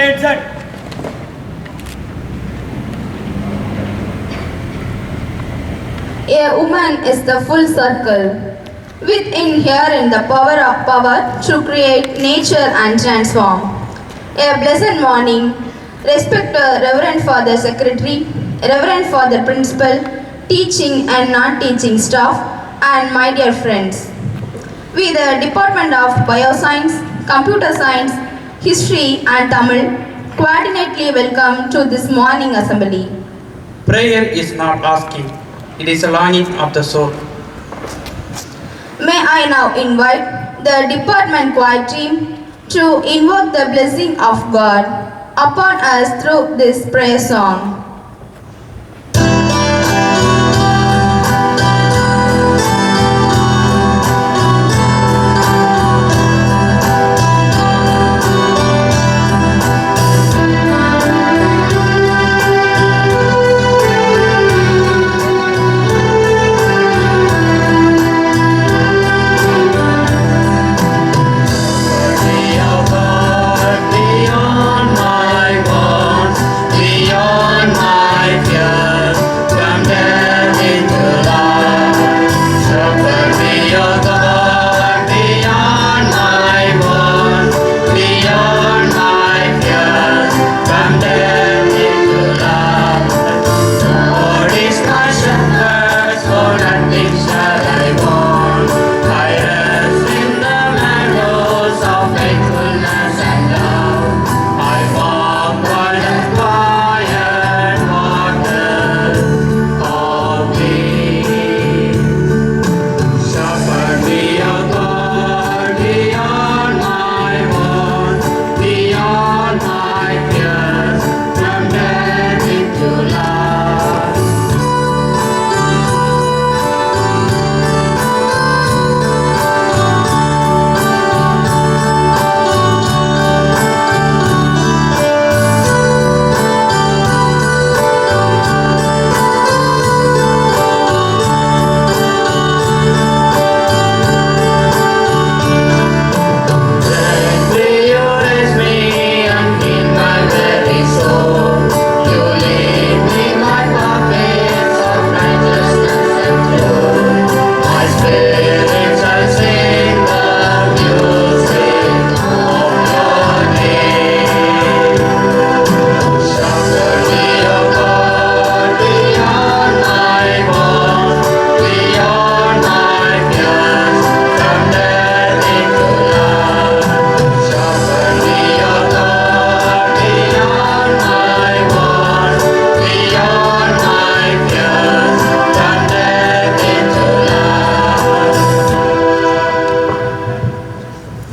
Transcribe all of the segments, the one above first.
Z. A woman is the full circle. Within here in the power to create nature and transform. A blessed morning. Respect Reverend Father Secretary, Reverend Father Principal, teaching and non-teaching staff, and my dear friends. We the Department of Bioscience, Computer Science, History and Tamil coordinately welcome to this morning assembly. Prayer is not asking, it is a longing of the soul. May I now invite the department choir team to invoke the blessing of God upon us through this prayer song.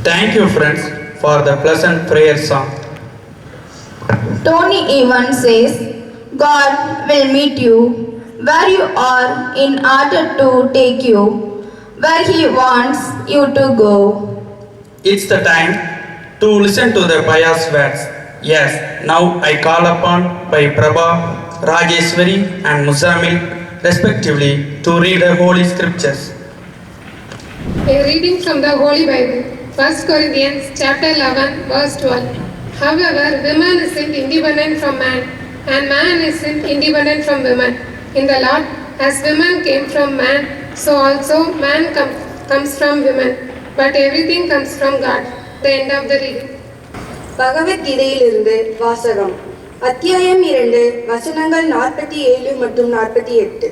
Thank you, friends, for the pleasant prayer song. Tony Evans says, God will meet you where you are in order to take you where He wants you to go. It's the time to listen to the pious words. Yes, now I call upon by Prabha, Rajeshwari and Muzammil respectively to read the Holy Scriptures. A reading from the Holy Bible, 1 Corinthians chapter 11, verse 12. However, woman isn't independent from man, and man isn't independent from woman. In the Lord, as woman came from man, so also man comes from woman. But everything comes from God. The end of the reading. பகவத்கீதையிலிருந்து வாசகம். அத்தியாயம் 2 வசனங்கள் 47 மற்றும் 48.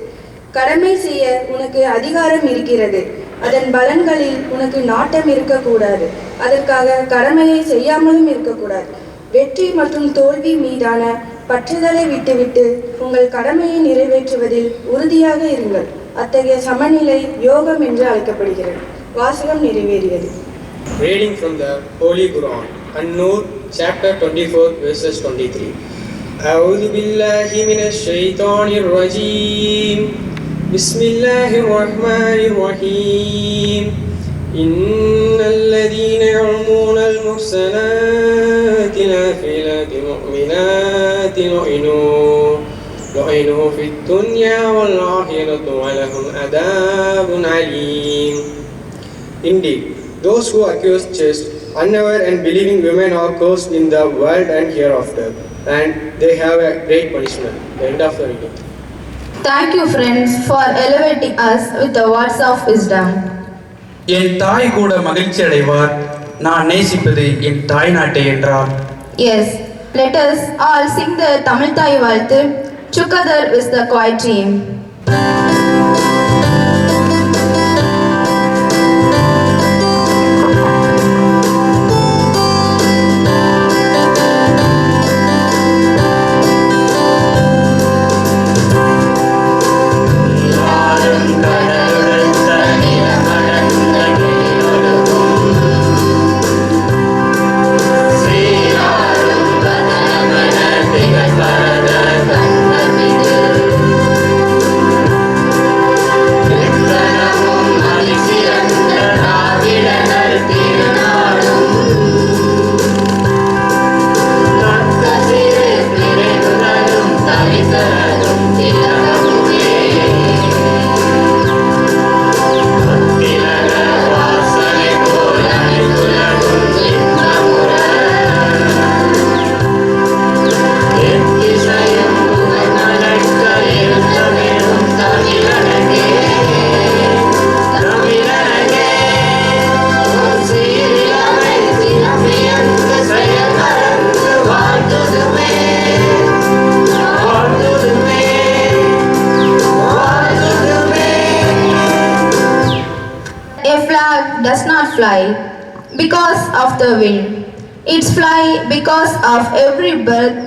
கடமை செய்ய உனக்கு அதிகாரம் இருக்கிறது, அதன் பலன்களில் உனக்கு நாட்டம் இருக்கக்கூடாது, அதற்காக கடமையை செய்யாமலும் இருக்கக்கூடாது. வெற்றி மற்றும் தோல்வி மீதான பற்றுதலை விட்டுவிட்டு உங்கள் கடமையை நிறைவேற்றுவதில் உறுதியாக இருங்கள். அத்தகைய சமநிலை யோகம் என்று அழைக்கப்படுகிறது. வாசகம் நிறைவேறியது. Reading from the Holy Quran, An-Nur, chapter 24, verses 23. أعوذ بالله من الشيطان الرجيم. بسم الله الرحمن الرحيم. إن الذين يرمون المحصنات الغافلات المؤمنات لعنوا في الدنيا والآخرة ولهم عذاب عليم. Indeed, those who accuse chaste, unaware and believing women are cursed in the world and hereafter, and they have a great punishment. The end of the reading. Thank you, friends, for elevating us with the words of wisdom. என் தாய் கூட மகிழ்ச்சி அடைவார், நான் நேசிப்பது என் தாய் நாட்டை என்றார். Yes, let us all sing the Tamil Thai Valthu together with the choir team. Does not fly because of the wind. It's fly because of every breath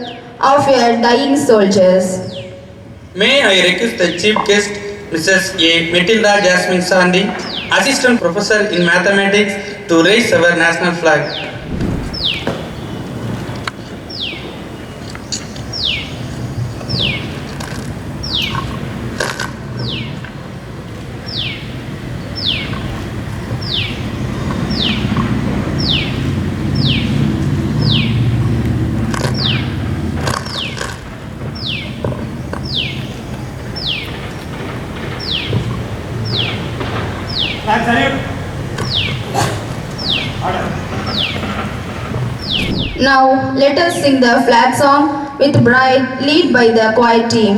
of your dying soldiers. May I request the chief guest, Mrs. A. Matilda Jasmine Sandi, Assistant Professor in Mathematics, to raise our national flag. Now let us sing the flag song with Bride, lead by the choir team.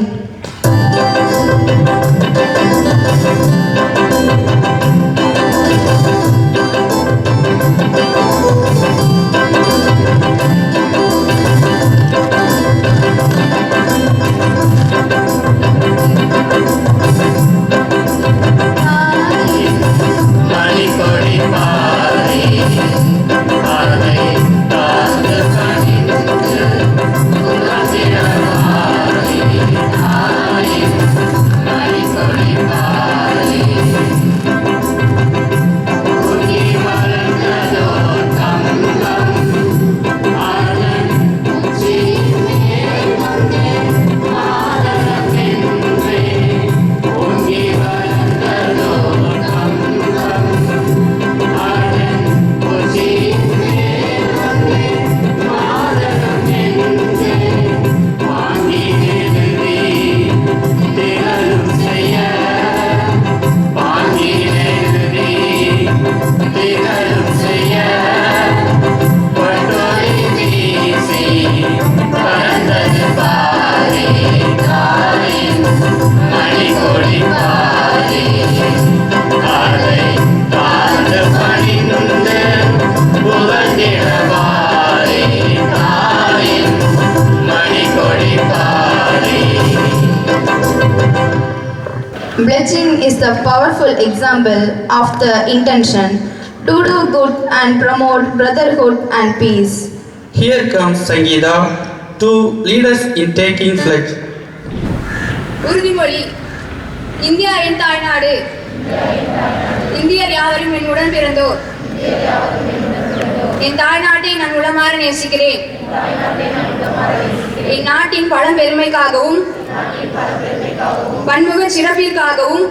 Pledging is the powerful example of the intention to do good and promote brotherhood and peace. Here comes Sangeeta to lead us in taking pledge. உறுதிமொழி. India என் தாய்நாடு. இந்தியர் யாவரும் என் உடன் பிறந்தோர். என் தாய்நாட்டை நான் உளமாற நேசிக்கிறேன். என் நாட்டின் பழம்பெருமைக்காகவும் பன்முக சிறப்பிற்காகவும்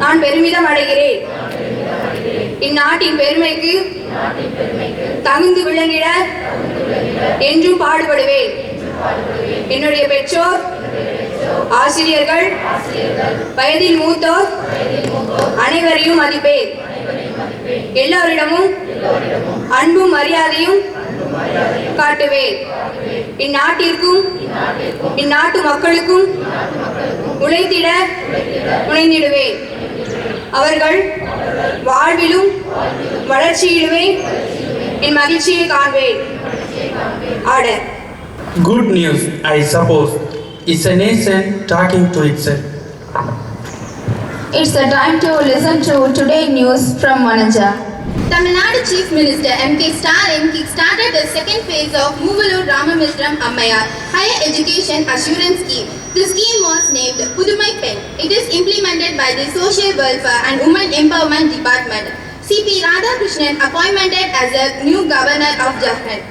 நான் பெருமிதம் அடைகிறேன். இந்நாட்டின் பெருமைக்கு தகுந்து விளங்கிட என்றும் பாடுபடுவேன். என்னுடைய பெற்றோர், ஆசிரியர்கள், வயதில் மூத்தோர் அனைவரையும் மதிப்பேன். எல்லோரிடமும் அன்பும் மரியாதையும் காட்டுவேன். இந்நாட்டிற்கும் இந்நாட்டு மக்களுக்கும் உழைத்திட முனைந்திடுவேன். அவர்கள் வாழ்விலும் வளர்ச்சியிலுமே என் மகிழ்ச்சியை காண்பேன். Order. Good news, I suppose. It's a nation talking to itself. It's the time to listen to today news from Manaja. Tamil Nadu Chief Minister M.K. Stalin kick-started the second phase of Muvalur Ramamistram Ammayar Higher Education Assurance Scheme. The scheme was named Pudumai Pen. It is implemented by the Social Welfare and Women Empowerment Department. C.P. Radhakrishnan appointed as the new governor of Jharkhand.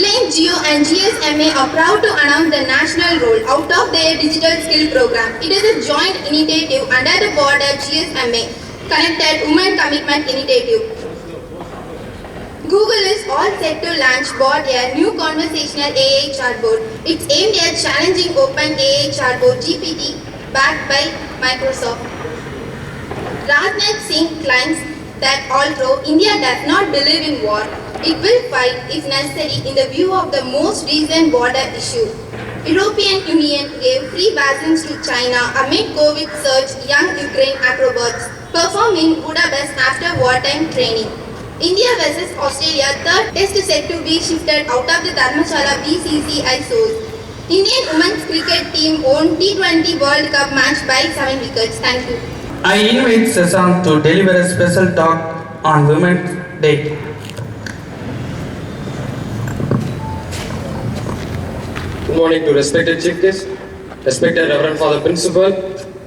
Lane Geo and GSMA are proud to announce the national roll-out of their digital skill program. It is a joint initiative under the border GSMA Connected Women Commitment Initiative. Google is all set to launch BOT, a new conversational AI chatbot. It's aimed at challenging open AI chatbot GPT backed by Microsoft. Rajnath Singh claims that although India does not believe in war, it will fight if necessary in the view of the most recent border issue. European Union gave free vaccines to China amid COVID surge. Young Ukraine acrobats perform in Budapest after wartime training. India vs Australia third test set to be shifted out of the Dharmshala BCCI source. Indian women's cricket team won T20 World Cup match by 7 wickets. Thank you. I invite Sasan to deliver a special talk on Women's Day. Good morning to respected chief guests, respected Reverend Father Principal,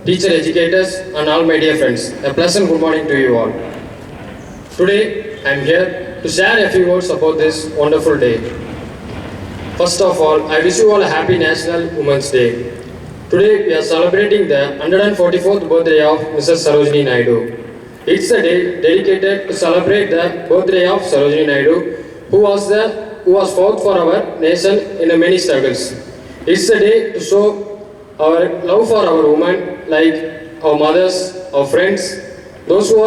teacher educators and all my dear friends. A pleasant good morning to you all. Today I am here to share a few words about this wonderful day. First of all, I wish you all a happy National Women's Day. Today we are celebrating the 144th birthday of Mrs. Sarojini Naidu. It's a day dedicated to celebrate the birthday of Sarojini Naidu, who was fought for our nation in many struggles. It's a day to show our love for our women, like our mothers, our friends, those who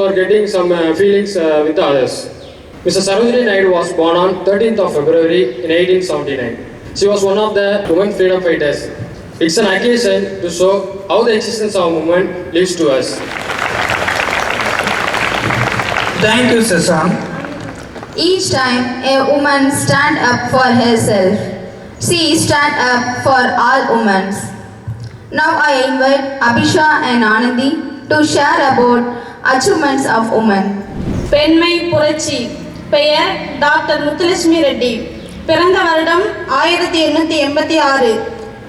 are getting some feelings with others. Mrs. Sarojini Naidu was born on 13th of February in 1879. She was one of the women freedom fighters. It's an occasion to show how the existence of women lives to us. Thank you, Sasan. Each time a woman stand up for herself, she stand up for all women. Now I invite Abhisha and Anandi to share about achievements of women. பெண்மை புரட்சி. பெயர் doctor Muthulakshmi Reddy. பிறந்த வருடம் 1886.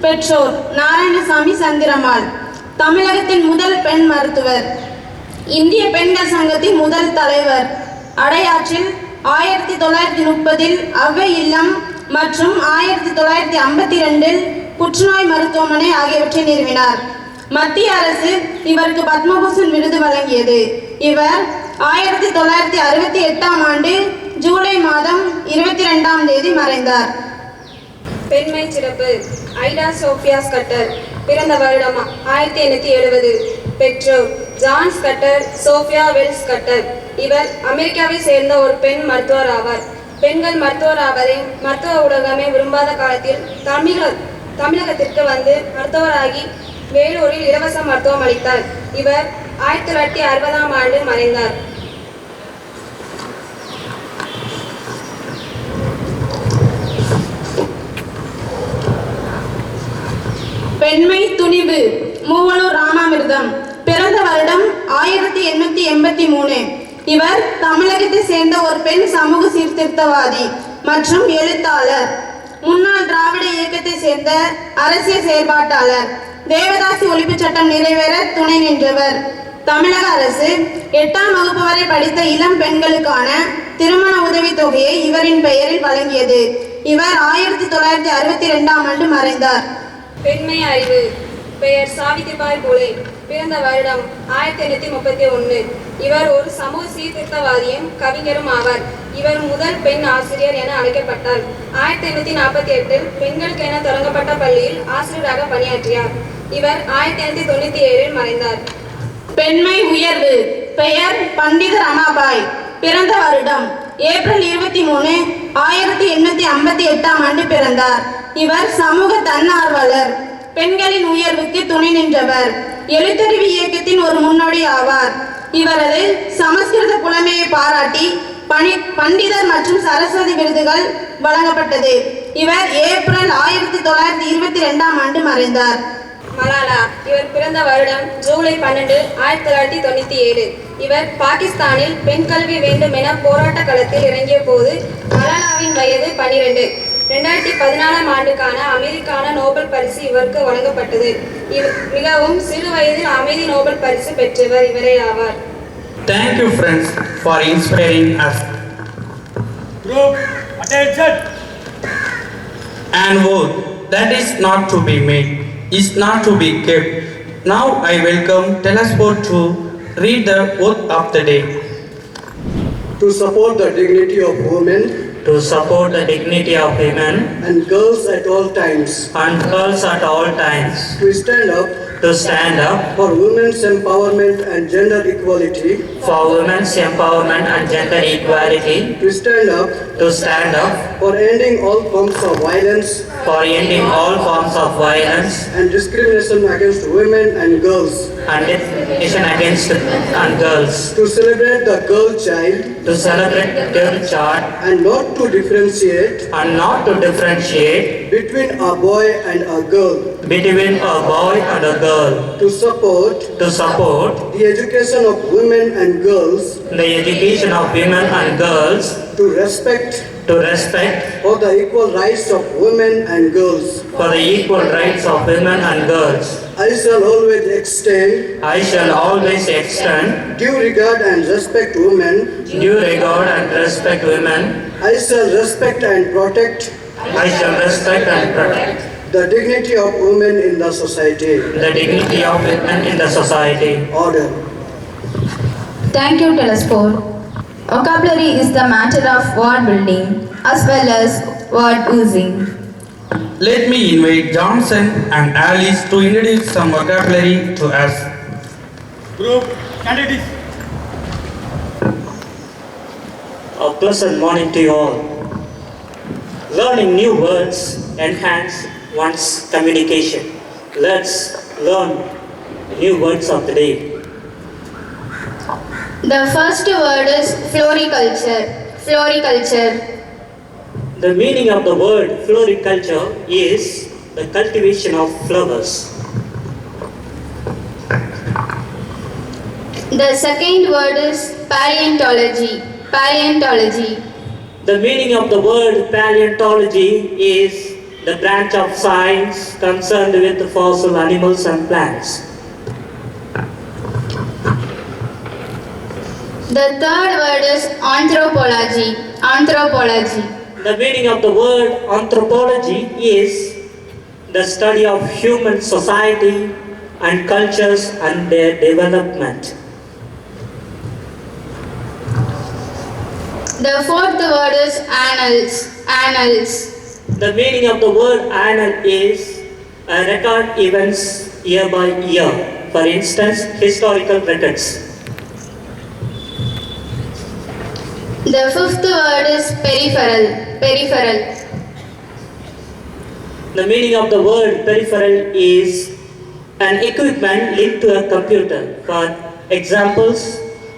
பெற்றோர் நாராயணசாமி சந்திரம்மாள். தமிழகத்தின் முதல் பெண் மருத்துவர். இந்திய பெண்கள் சங்கத்தின் முதல் தலைவர். அடையாற்றில் 1930 அவ்வை இல்லம் மற்றும் 1952 புற்றுநோய் மருத்துவமனை ஆகியவற்றை நிறுவினார். மத்திய அரசு இவருக்கு பத்மபூஷன் விருது வழங்கியது. இவர் 1968ஆம் ஆண்டு ஜூலை மாதம் 22ஆம் தேதி மறைந்தார். பெண்மை சிறப்பு. ஐடா சோஃபியா ஸ்கட்டர். பிறந்த வருடம் 1870. பெற்றோர் John Scudder, Sophia Wells Scudder. இவர் அமெரிக்காவை சேர்ந்த ஒரு பெண் மருத்துவர் ஆவார். பெண்கள் மருத்துவர் ஆவதை மருத்துவ உலகமே விரும்பாத காலத்தில் தமிழகத்திற்கு வந்து மருத்துவராகி வேலூரில் இலவச மருத்துவம் அளித்தார். இவர் 1960ஆம் ஆண்டு மறைந்தார். பெண்மை துணிவு. மூவலூர் ராமாமிர்தம். பிறந்த வருடம் 1883. இவர் தமிழகத்தை சேர்ந்த ஒரு பெண் சமூக சீர்திருத்தவாதி மற்றும் எழுத்தாளர். முன்னாள் திராவிட இயக்கத்தை சேர்ந்த அரசியல் செயற்பாட்டாளர். தேவதாசி ஒழிப்பு சட்டம் நிறைவேற துணை நின்றவர். தமிழக அரசு 8ஆம் வகுப்பு வரை படித்த இளம் பெண்களுக்கான திருமண உதவித் தொகையை இவரின் பெயரில் வழங்கியது. இவர் 1962ஆம் ஆண்டு மறைந்தார். பெண்மை அறிவு. பெயர் சாவித்திபாய் பூலே. பிறந்த வருடம் 1831. இவர் ஒரு சமூக சீர்திருத்தவாதியும் கவிஞரும் ஆவார். இவர் முதல் பெண் ஆசிரியர் என அழைக்கப்பட்டார். 1848 பெண்களுக்கென தொடங்கப்பட்ட பள்ளியில் ஆசிரியராக பணியாற்றினார். இவர் 1897 மறைந்தார். பெண்மை உயர்வு. பெயர் பண்டித ரமாபாய். பிறந்த வருடம் ஏப்ரல் 23, 1858 பிறந்தார். இவர் சமூக தன்னார்வலர், பெண்களின் உயர்வுக்கு துணை நின்றவர், எழுத்தறிவு இயக்கத்தின் ஒரு முன்னோடி ஆவார். இவரது சமஸ்கிருத புலமையை பாராட்டி பண்டிதர் மற்றும் சரஸ்வதி விருதுகள் வழங்கப்பட்டது. இவர் ஏப்ரல் 1922 மறைந்தார். மலாலா. இவர் பிறந்த வருடம் ஜூலை 12, 1997. இவர் பாகிஸ்தானில் பெண் கல்வி வேண்டும் என போராட்ட களத்தில் இறங்கிய போது மலாலாவின் வயது 12. 2014 ஆண்டுக்கான அமைதிக்கான நோபல் பரிசு இவருக்கு வழங்கப்பட்டது. மிகவும் சிறு வயதில் அமைதி நோபல் பரிசு பெற்றவர் இவரே ஆவார். Thank you friends for inspiring us. Group, attention! An oath that is not to be made is not to be kept. Now I welcome Telesport to read the oath of the day. To support the dignity of women, to support the dignity of women and girls at all times, and girls at all times, to stand up for women's empowerment and gender equality, for women's empowerment and gender equality, to stand up for ending all forms of violence and discrimination against women and girls, and discrimination against girls, to celebrate the girl child and not to differentiate between a boy and a girl, to support the education of women and girls, to respect for the equal rights of women and girls. I shall always extend due regard and respect women. I shall respect and protect the dignity of women in the society. Order. Thank you, Telesport. Vocabulary is the matter of word building as well as word using. Let me invite Johnson and Alice to introduce some vocabulary to us. Group, candidates. A pleasant morning to you all. Learning new words enhance one's communication. Let's learn new words of the day. The first word is floriculture. Floriculture. The meaning of the word floriculture is the cultivation of flowers. The second word is paleontology. Paleontology. The meaning of the word paleontology is the branch of science concerned with fossil animals and plants. The third word is anthropology. Anthropology. The meaning of the word anthropology is the study of human society and cultures and their development. The fourth word is annals. Annals. The meaning of the word annal is record events year by year. For instance, historical records. The fifth word is peripheral. Peripheral. The meaning of the word peripheral is an equipment linked to a computer. For examples,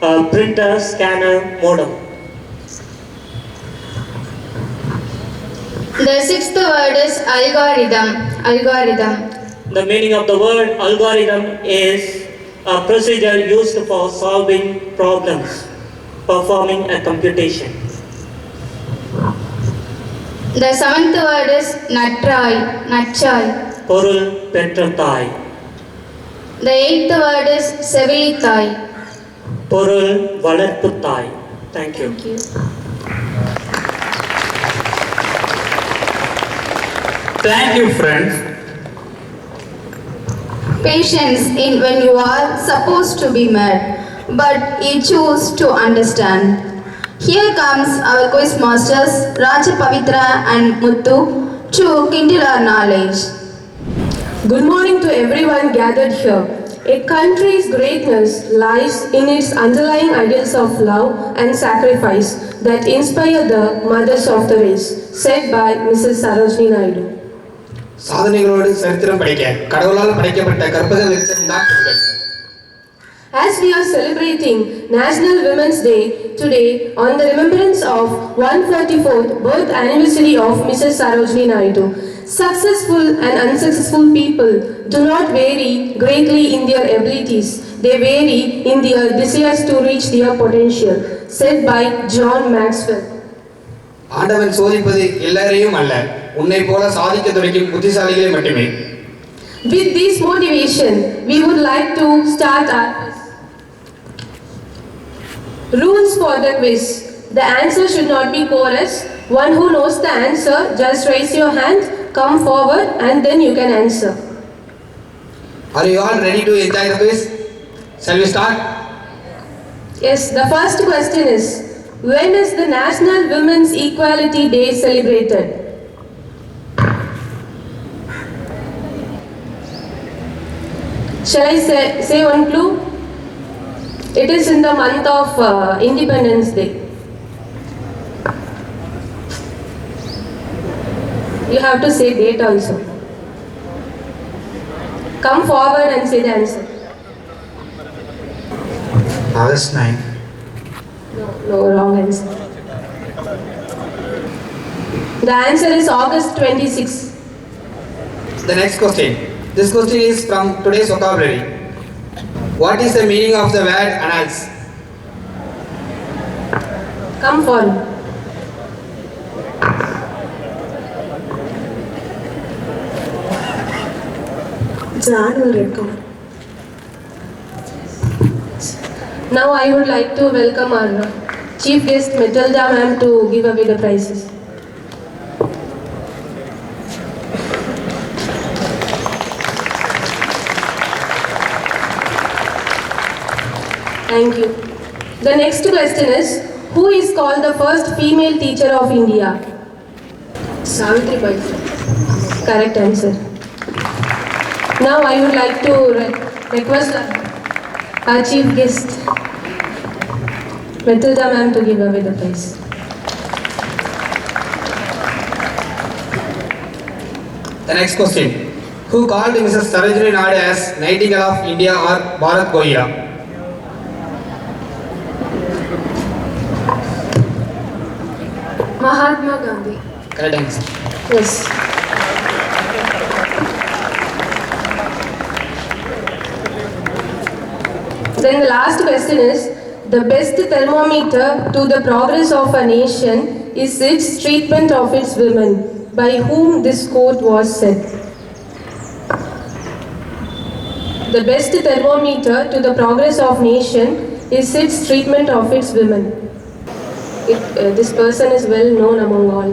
a printer, scanner, modem. The sixth word is algorithm. Algorithm. The meaning of the word algorithm is a procedure used for solving problems, performing a computation. The seventh word is natrai. Natrai. பொருள் பெற்ற தாய். The eighth word is sevilithai. பொருள் வளர்ப்பு தாய். Thank you. Thank you. Thank you friends. Patience in when you are supposed to be mad, but you choose to understand. Here comes our quiz masters Raja Pavitra and Muthu to kindle our knowledge. Good morning to everyone gathered here. A country's greatness lies in its underlying ideals of love and sacrifice that inspire the mothers of the race, said by Mrs. Sarojini Naidu. சாதனைகளோடு சரித்திரம் படைக்க கடவுளால் படைக்கப்பட்ட கற்பக விருட்சம் தான் பெண்கள். As we are celebrating National Women's Day today on the remembrance of 134th birth anniversary of Mrs. Sarojini Naidu, successful and unsuccessful people do not vary greatly in their abilities. They vary in their desires to reach their potential, said by John Maxwell. ஆண்டவன் சோதிப்பது எல்லாரையும் அல்ல, உன்னை போல சாதிக்க துடிக்கும் புத்திசாலிகளை மட்டுமே. With this motivation, we would like to start our rules for the quiz. The answer should not be chorus. One who knows the answer, just raise your hand, come forward, and then you can answer. Are you all ready to enjoy the quiz? Shall we start? Yes, the first question is, when is the National Women's Equality Day celebrated? Shall I say one clue? It is in the month of Independence Day. You have to say date also. Come forward and say the answer. August 9. No, wrong answer. The answer is August 26. The next question. This question is from today's vocabulary. What is the meaning of the word annals? Come forward. It's an annual record. Now I would like to welcome our chief guest Matilda ma'am to give away the prizes. Thank you. The next question is, who is called the first female teacher of India? Savitribai. Correct answer. Now I would like to request our chief guest, Matilda ma'am, to give away the prize. The next question. Who called Mrs. Sarojini Naidu as Nightingale of India or Bharat Gohira? Mahatma Gandhi. Correct answer. Yes. Then the last question is, the best thermometer to the progress of a nation is its treatment of its women. By whom this quote was said? The best thermometer to the progress of nation is its treatment of its women. This person is well known among all.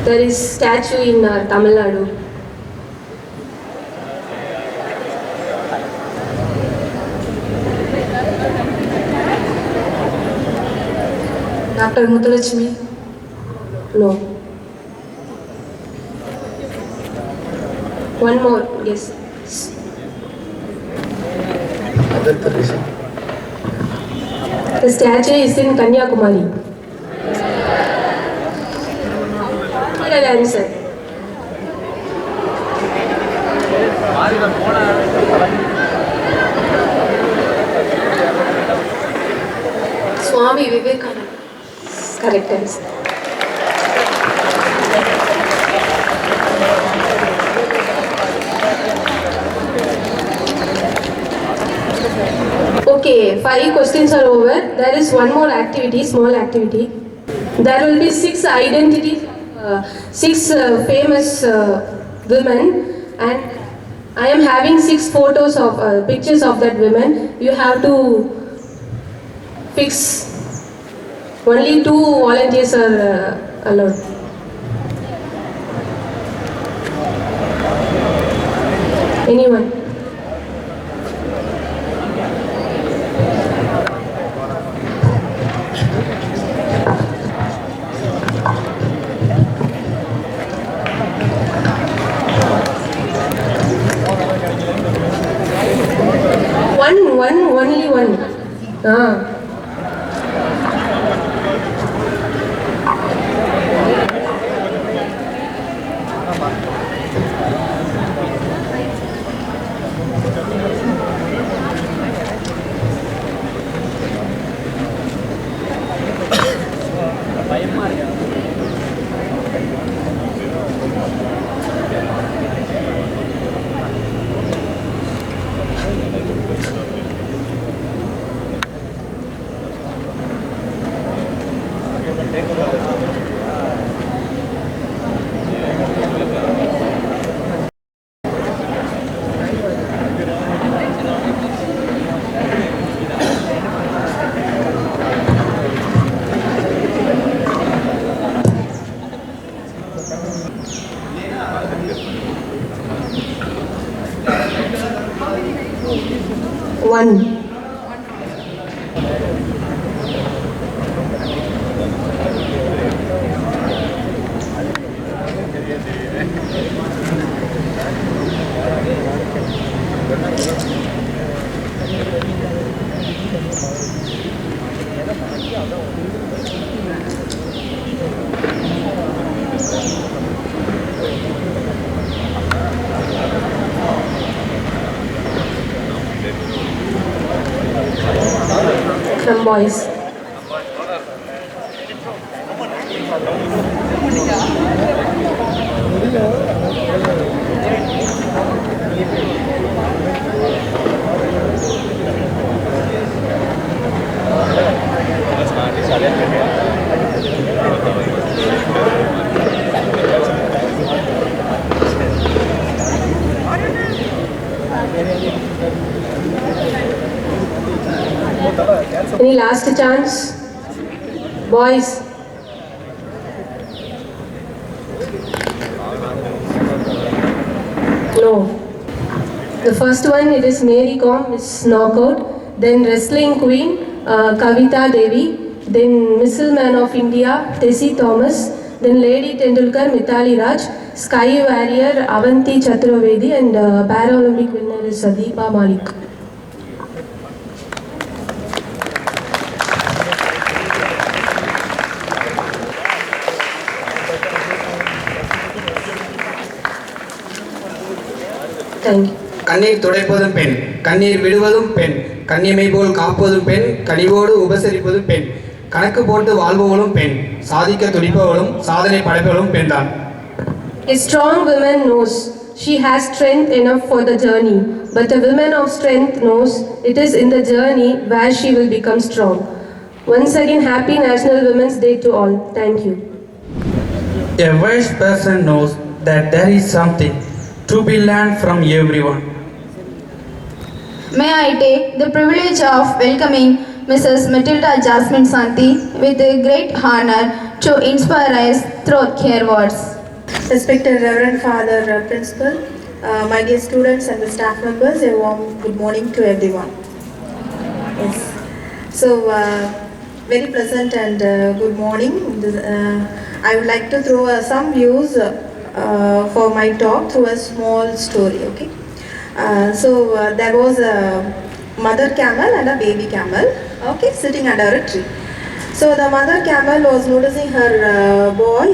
There is statue in Tamil Nadu. Dr. Muthulakshmi? No. One more, yes. The statue is in Kanyakumari. Final answer. Swami Vivekananda. Correct answer. Okay, 5 questions are over. There is one more activity, small activity. There will be 6 identities, 6 famous women, and I am having 6 photos of pictures of that women. You have to fix. Only 2 volunteers are allowed. Anyone? One. Come boys. Any last chance? Boys. No. The first one, it is Mary Kom, Miss Knockout. Then Wrestling Queen, Kavita Devi. Then Missile Man of India, Tessie Thomas. Then Lady Tendulkar, Mithali Raj. Sky Warrior, Avanti Chaturvedi. And Paralympic winner is Sadeepa Malik. Thank you. கண்ணீர் துடைப்பதும் பெண், கண்ணீர் விடுவதும் பெண், கண்ணியமை போல் காப்பதும் பெண், கனிவோடு உபசரிப்பதும் பெண், கணக்கு போட்டு வாழ்பவளும் பெண், சாதிக்க துடிப்பவளும் சாதனை படைப்பவளும் பெண்தான். A strong woman knows she has strength enough for the journey, but a woman of strength knows it is in the journey where she will become strong. Once again, happy National Women's Day to all. Thank you. A wise person knows that there is something to be learned from everyone. May I take the privilege of welcoming Mrs. Matilda Jasmine Santi with a great honor to inspire us through her words. Respected Reverend Father Principal, my dear students and the staff members, a warm good morning to everyone. Yes. So, very pleasant and good morning. I would like to throw some views for my talk through a small story. Okay. There was a mother camel and a baby camel, okay, sitting under a tree. So the mother camel was noticing her boy.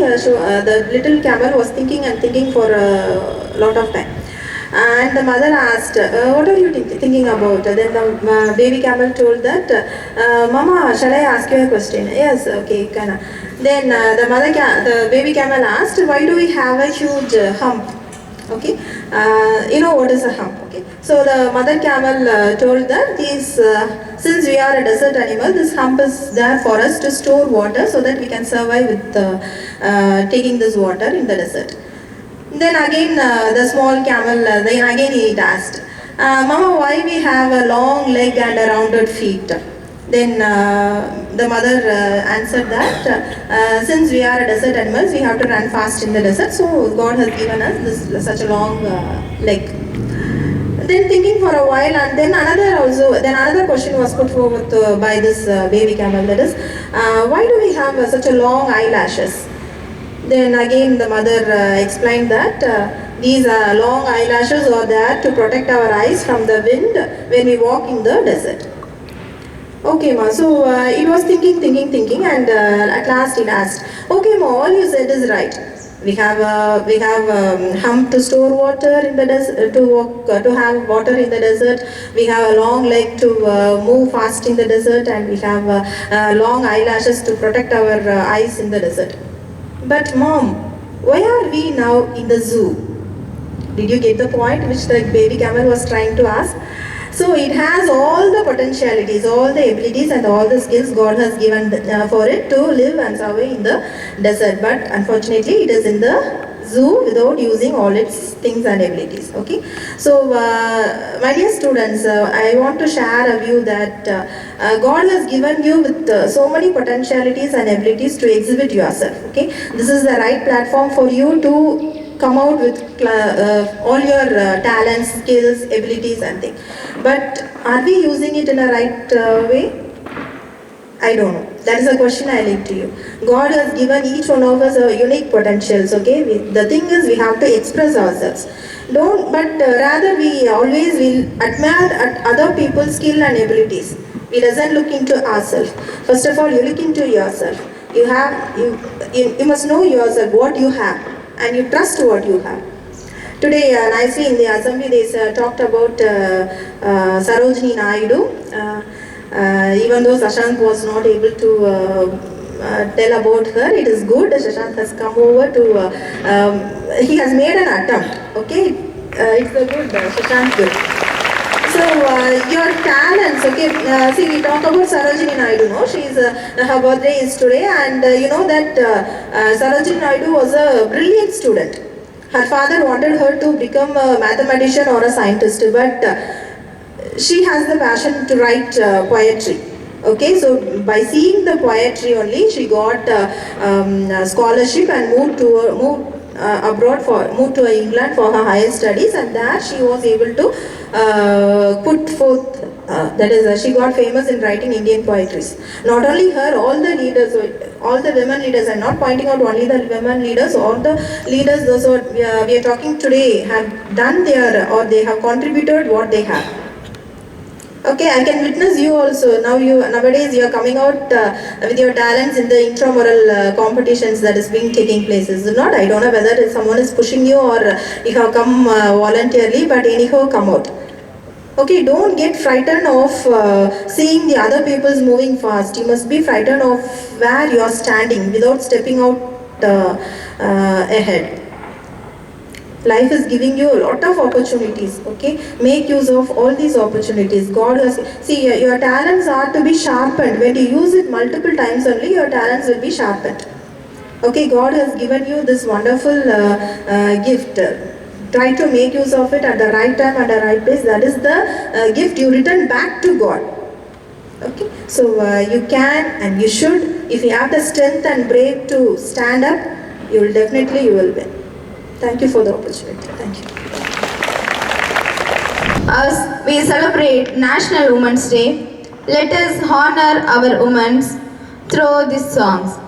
The little camel was thinking and thinking for a lot of time. And the mother asked, what are you thinking about? Then the baby camel told that, Mama, shall I ask you a question? Yes, okay, Kana. Then the baby camel asked, why do we have a huge hump? Okay, you know what is a hump? Okay, so the mother camel told that since we are a desert animal, this hump is there for us to store water so that we can survive with taking this water in the desert. Then again, the small camel, then again it asked, Mama, why we have a long leg and a rounded feet? Then the mother answered that since we are desert animals, we have to run fast in the desert, so God has given us such a long leg. Then thinking for a while, and then another question was put forward by this baby camel, that is, why do we have such a long eyelashes? Then again the mother explained that these long eyelashes are there to protect our eyes from the wind when we walk in the desert. Okay, ma. So it was thinking, and at last it asked, "Okay, ma, all you said is right. We have hump to store water in the desert, to have water in the desert. We have a long leg to move fast in the desert, and we have long eyelashes to protect our eyes in the desert. But mom, why are we now in the zoo?" Did you get the point which the baby camel was trying to ask? So it has all the potentialities, all the abilities and all the skills God has given for it to live and survive in the desert. But unfortunately it is in the zoo without using all its things and abilities. Okay, so my dear students, I want to share a view that God has given you with so many potentialities and abilities to exhibit yourself. Okay, this is the right platform for you to come out with all your talents, skills, abilities and things. But are we using it in a right way? I don't know. That is a question I leave to you. God has given each one of us a unique potentials. Okay, the thing is we have to express ourselves. Rather we always will admire other people's skill and abilities. We doesn't look into ourselves. First of all, you look into yourself. You must know yourself what you have, and you trust what you have. Today, nicely in the assembly, they talked about Sarojini Naidu. Even though Shashank was not able to tell about her, it is good. Shashank has come over to, he has made an attempt. Okay, it's a good, Shashank good. So your talents, okay, see we talk about Sarojini Naidu, no? She's, her birthday is today, and you know that Sarojini Naidu was a brilliant student. Her father wanted her to become a mathematician or a scientist, but she has the passion to write poetry. Okay, so by seeing the poetry only, she got a scholarship and moved to England for her higher studies, and there she was able to put forth. That is, she got famous in writing Indian poetries. Not only her, all the leaders, all the women leaders, and not pointing out only the women leaders, all the leaders, those who we are talking today, have done their, or they have contributed what they have. Okay, I can witness you also. Nowadays you are coming out with your talents in the intramural competitions that is being taking place. Is it not? I don't know whether someone is pushing you or you have come voluntarily, but anyhow come out. Okay, don't get frightened of seeing the other people's moving fast. You must be frightened of where you are standing without stepping out ahead. Life is giving you a lot of opportunities. Okay, make use of all these opportunities. God has, see, your talents are to be sharpened. When you use it multiple times only, your talents will be sharpened. Okay, God has given you this wonderful gift. Try to make use of it at the right time, at the right place. That is the gift you return back to God. Okay, so you can and you should. If you have the strength and brave to stand up, you will win. Thank you for the opportunity. Thank you. As we celebrate National Women's Day, let us honor our women through these songs.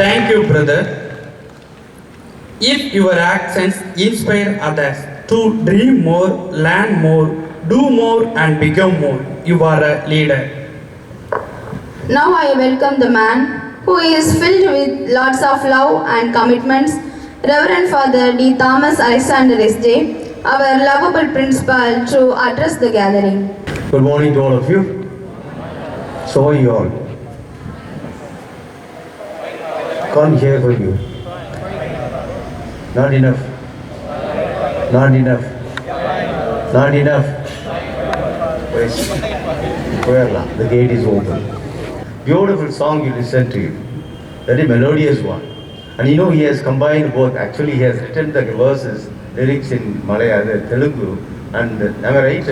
Thank you, brother. If your actions inspire others to dream more, learn more, do more and become more, you are a leader. Now I welcome the man who is filled with lots of love and commitments, Reverend Father D. Thomas Alexander S.J., our lovable principal, to address the gathering. Good morning to all of you. So are you all? Can't hear from you. Not enough. Not enough. Not enough. Wait. The gate is open. Beautiful song you listened to. Very melodious one. And you know he has combined both. Actually he has written the verses, lyrics in Malayalam, Telugu, and am I right?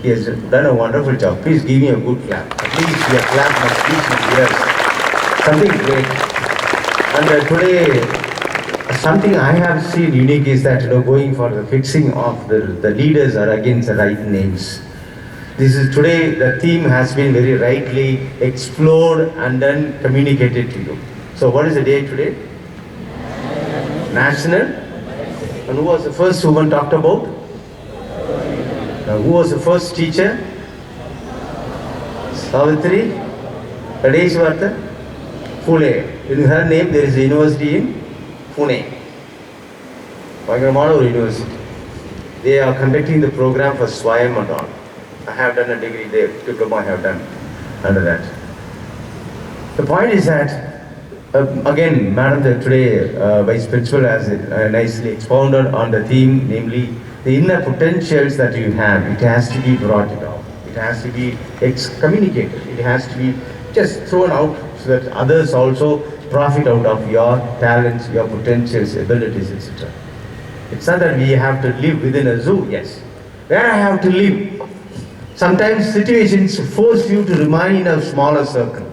He has done a wonderful job. Please give me a good clap. Please, your clap must reach my ears. Something great. And today, something I have seen unique is that going for the fixing of the leaders are against the right names. This is today the theme has been very rightly explored and then communicated to you. So what is the day today? National. And who was the first woman talked about? Who was the first teacher? Savitri? Radeshwartha? Pune. In her name there is a university in Pune. Paganamana University. They are conducting the program for Swayam and all. I have done a degree there, diploma I have done under that. The point is that, again, Madam today, Vice Principal has nicely expounded on the theme, namely the inner potentials that you have. It has to be brought out. It has to be communicated. It has to be just thrown out so that others also profit out of your talents, your potentials, abilities, etc. It's not that we have to live within a zoo, yes. Where I have to live. Sometimes situations force you to remain in a smaller circle.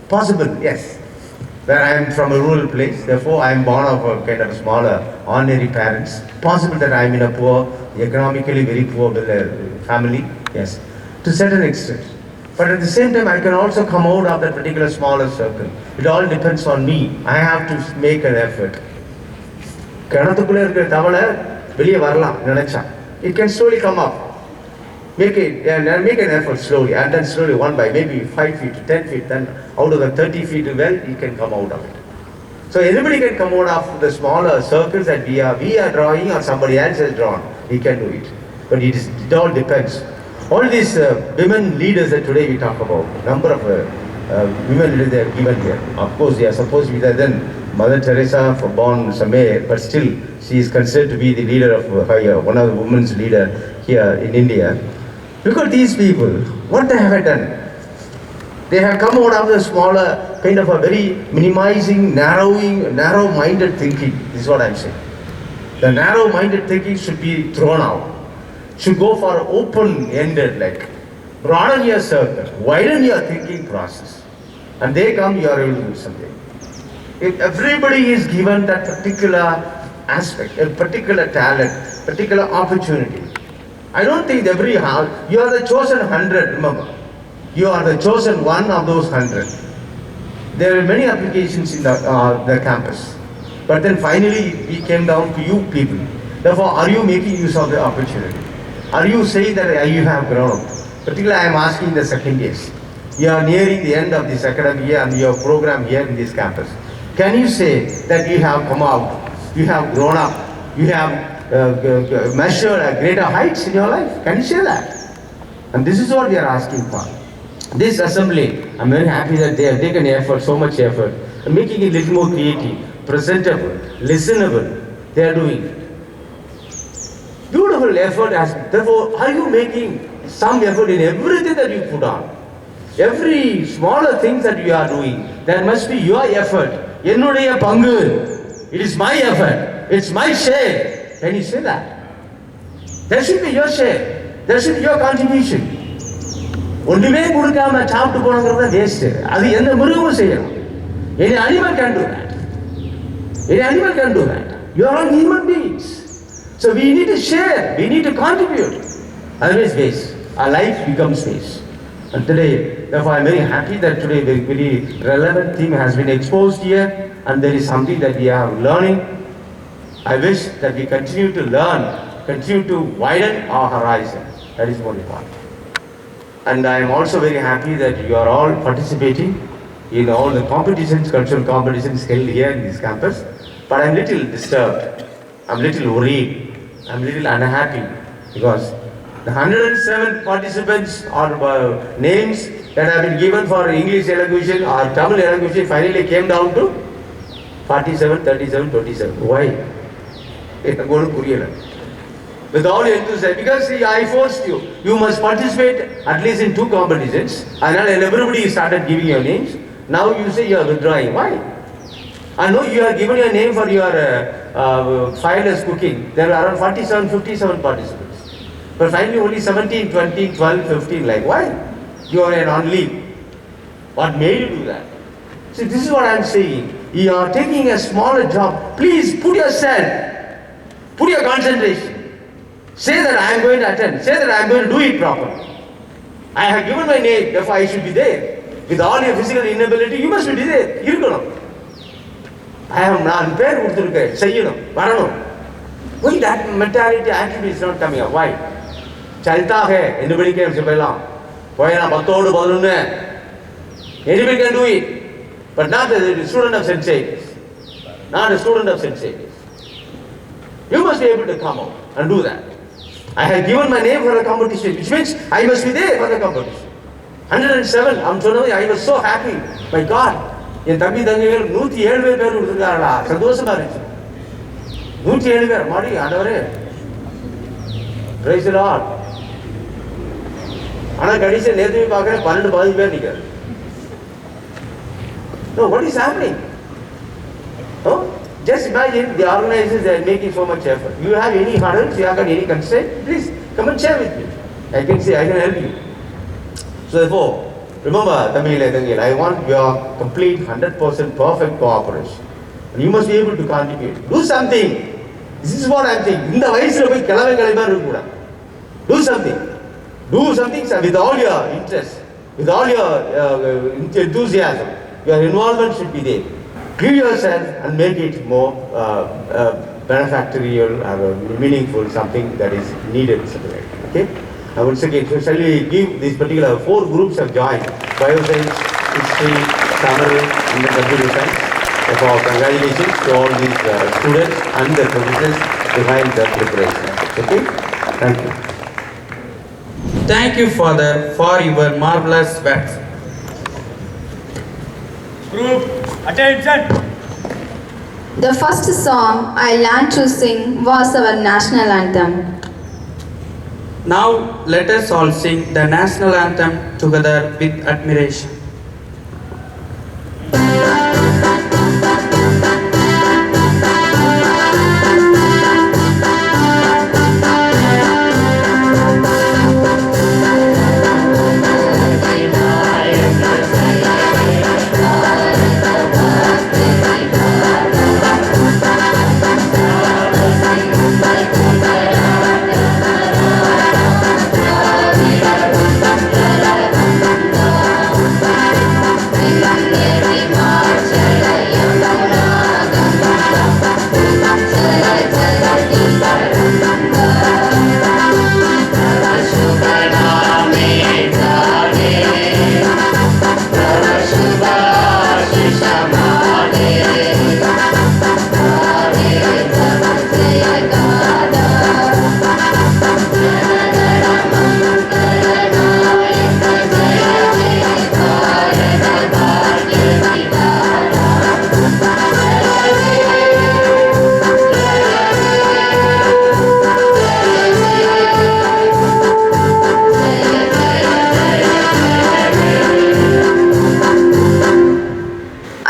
Possible, yes. Where I am from a rural place, therefore I am born of a kind of smaller, ordinary parents. Possible that I am in a poor, economically very poor family, yes, to a certain extent. But at the same time, I can also come out of that particular smaller circle. It all depends on me. I have to make an effort. It can slowly come up. Make an effort slowly, and then slowly, one by maybe 5 feet, 10 feet, then out of the 30 feet well, you can come out of it. So anybody can come out of the smaller circles that we are drawing or somebody else has drawn. he can do it. But it all depends. All these women leaders that today we talk about, number of women leaders they are given here. Of course, they are supposed to be there. Then Mother Teresa, born Samay, but still she is considered to be the leader of one of the women's leader here in India. Look at these people. What they have done? They have come out of the smaller, kind of a very minimizing, narrow-minded thinking. This is what I'm saying. The narrow-minded thinking should be thrown out. Should go for open-ended, like broaden your circle, widen your thinking process. And they come, you are able to do something. If everybody is given that particular aspect, a particular talent, particular opportunity, I don't think every house, you are the chosen 100, remember. You are the chosen one of those 100. There are many applications in the campus. But then finally, we came down to you people. Therefore, are you making use of the opportunity? Are you saying that you have grown up? Particularly, I am asking the second years. You are nearing the end of this academic year and your program here in this campus. Can you say that you have come out, you have grown up, you have measured greater heights in your life? Can you say that? And this is what we are asking for. This assembly, I'm very happy that they have taken effort, so much effort, and making it a little more creative, presentable, listenable. They are doing beautiful effort. Therefore, are you making some effort in everything that you put on? Every smaller thing that you are doing, there must be your effort. Ennudaiya pangu. It is my effort. It's my share. Can you say that? There should be your share. There should be your contribution. ஒன்றுமே கொடுக்காம சாப்பிட்டு போனங்கிறது waste. அது எந்த மிருகமும் செய்யலாம். Any animal can do that. Any animal can do that. You are all human beings. So we need to share. We need to contribute. Otherwise waste. Our life becomes waste. And today, therefore, I am very happy that today a very relevant thing has been exposed here, and there is something that we are learning. I wish that we continue to learn, continue to widen our horizon. That is more important. And I am also very happy that you are all participating in all the competitions, cultural competitions held here in this campus. But I am little disturbed. I am little worried. I am little unhappy because the 107 participants or names that have been given for English elocution or Tamil elocution finally came down to 47, 37, 27. Why? With all your enthusiasm, because see, I forced you. You must participate at least in 2 competitions. And everybody started giving your names. Now you say you are withdrawing. Why? I know you are given your name for your fireless cooking. There are around 47, 57 participants. But finally only 17, 20, 12, 15. Like why? You are on leave. What made you do that? See, this is what I am saying. You are taking a smaller job. Please put yourself, put your concentration. Say that I am going to attend. Say that I am going to do it properly. I have given my name, therefore I should be there. With all your physical inability, you must be there. I am not prepared to why that mentality actually is not coming up? Why? Chalta hai, anybody can say, anybody can do it. But not the student of sensations. Not a student of sensations. You must be able to come out and do that. I have given my name for the competition, which means I must be there for the competition. 107, I was so happy. My God, in Tamil Dangal, 107 பேர் கொடுத்திருக்காங்களா? சந்தோஷமா இருக்கு. 107 பேர் மாடி ஆண்டவரே. Praise the Lord. ஆனா கடைசியா நேத்து பார்க்கறேன் 12 பேர் நிக்கிறாங்க. No, what is happening? Oh? Just imagine the organizers are making so much effort. You have any hurdles, you have got any constraint, please come and share with me. I can help you. So therefore, remember, Tamil, I want your complete 100% perfect cooperation. And you must be able to contribute. Do something. This is what I am saying. In the vayasula poi kalave kalaiva irukkuda. Do something. Do something with all your interest, with all your enthusiasm. Your involvement should be there. Give yourself and make it more benefactorial or meaningful, something that is needed. Okay? Now once again, so shall we give these particular 4 groups have joined: Bioscience, History, Summary, and the Computer Science. Therefore, congratulations to all these students and the professors behind the preparation. Okay? Thank you. Thank you, Father, for your marvelous words. Group, attention. The first song I learned to sing was our national anthem. Now let us all sing the national anthem together with admiration.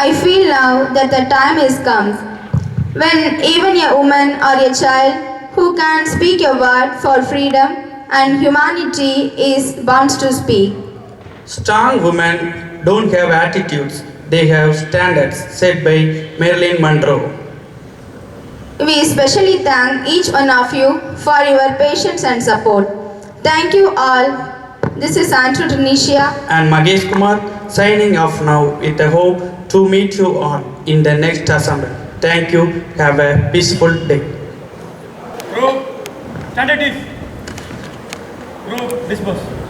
I feel now that the time is come when even a woman or a child who can speak a word for freedom and humanity is bound to speak. Strong women don't have attitudes, they have standards set by Marilyn Monroe. We especially thank each one of you for your patience and support. Thank you all. This is Andrew Tunisia And Magesh Kumar signing off now with a hope to meet you all in the next assembly. Thank you. Have a peaceful day. Group, stand at ease. Group, disperse.